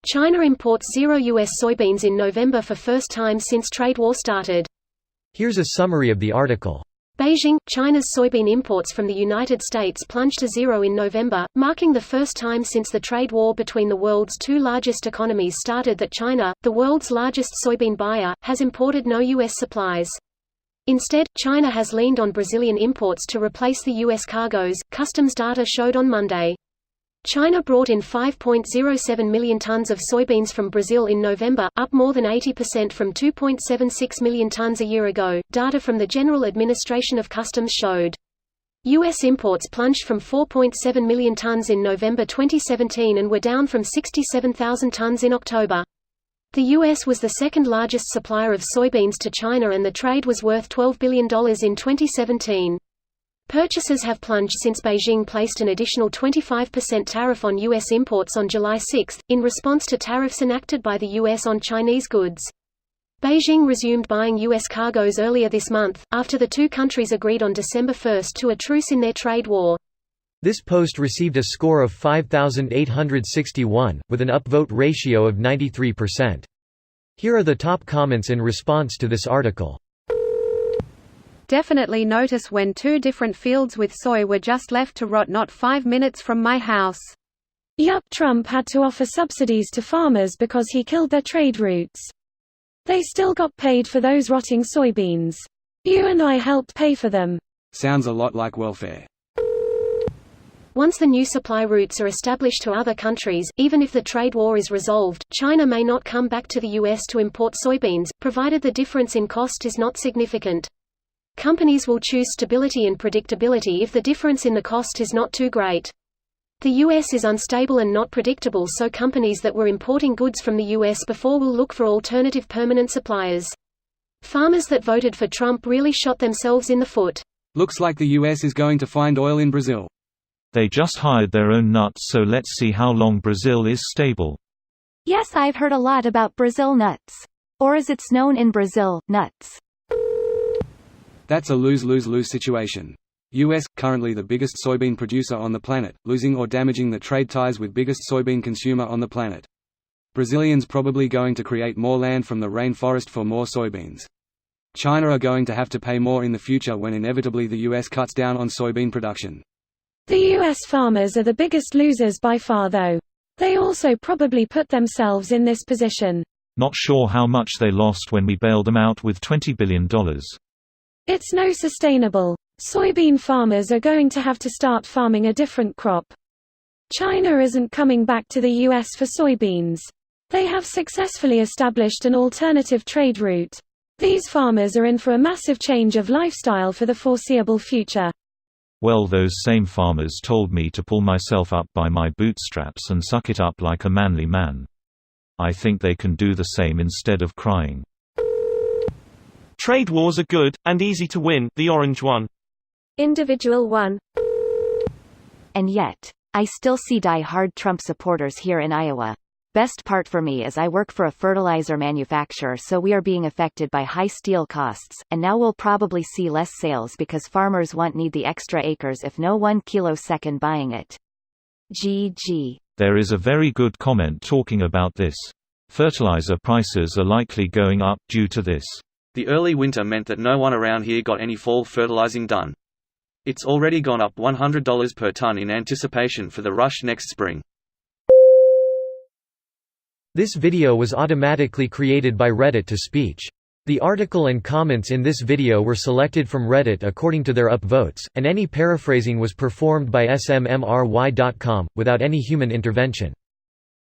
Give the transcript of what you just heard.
China imports 0 U.S. soybeans in November for first time since trade war started. Here's a summary of the article. Beijing, China's soybean imports from the United States plunged to 0 in November, marking the first time since the trade war between the world's two largest economies started that China, the world's largest soybean buyer, has imported no U.S. supplies. Instead, China has leaned on Brazilian imports to replace the U.S. cargoes, customs data showed on Monday. China brought in 5.07 million tons of soybeans from Brazil in November, up more than 80% from 2.76 million tons a year ago, data from the General Administration of Customs showed. U.S. imports plunged from 4.7 million tons in November 2017 and were down from 67,000 tons in October. The U.S. was the second largest supplier of soybeans to China and the trade was worth $12 billion in 2017. Purchases have plunged since Beijing placed an additional 25% tariff on U.S. imports on July 6, in response to tariffs enacted by the U.S. on Chinese goods. Beijing resumed buying U.S. cargoes earlier this month, after the two countries agreed on December 1 to a truce in their trade war. This post received a score of 5,861, with an upvote ratio of 93%. Here are the top comments in response to this article. Definitely notice when 2 different fields with soy were just left to rot not 5 minutes from my house. Yup, Trump had to offer subsidies to farmers because he killed their trade routes. They still got paid for those rotting soybeans. You and I helped pay for them. Sounds a lot like welfare. Once the new supply routes are established to other countries, even if the trade war is resolved, China may not come back to the U.S. to import soybeans, provided the difference in cost is not significant. Companies will choose stability and predictability if the difference in the cost is not too great. The U.S. is unstable and not predictable, so companies that were importing goods from the U.S. before will look for alternative permanent suppliers. Farmers that voted for Trump really shot themselves in the foot. Looks like the U.S. is going to find oil in Brazil. They just hired their own nuts, so let's see how long Brazil is stable. Yes, I've heard a lot about Brazil nuts. Or as it's known in Brazil, nuts. That's a lose-lose-lose situation. U.S., currently the biggest soybean producer on the planet, losing or damaging the trade ties with biggest soybean consumer on the planet. Brazilians probably going to create more land from the rainforest for more soybeans. China are going to have to pay more in the future when inevitably the U.S. cuts down on soybean production. The U.S. farmers are the biggest losers by far though. They also probably put themselves in this position. Not sure how much they lost when we bailed them out with $20 billion. It's no sustainable. Soybean farmers are going to have to start farming a different crop. China isn't coming back to the U.S. for soybeans. They have successfully established an alternative trade route. These farmers are in for a massive change of lifestyle for the foreseeable future. Well, those same farmers told me to pull myself up by my bootstraps and suck it up like a manly man. I think they can do the same instead of crying. Trade wars are good, and easy to win, the orange one. Individual one. And yet, I still see die-hard Trump supporters here in Iowa. Best part for me is I work for a fertilizer manufacturer, so we are being affected by high steel costs, and now we'll probably see less sales because farmers won't need the extra acres if no 1 kilosecond buying it. GG. There is a very good comment talking about this. Fertilizer prices are likely going up due to this. The early winter meant that no one around here got any fall fertilizing done. It's already gone up $100 per ton in anticipation for the rush next spring. This video was automatically created by Reddit to speech. The article and comments in this video were selected from Reddit according to their upvotes, and any paraphrasing was performed by smmry.com, without any human intervention.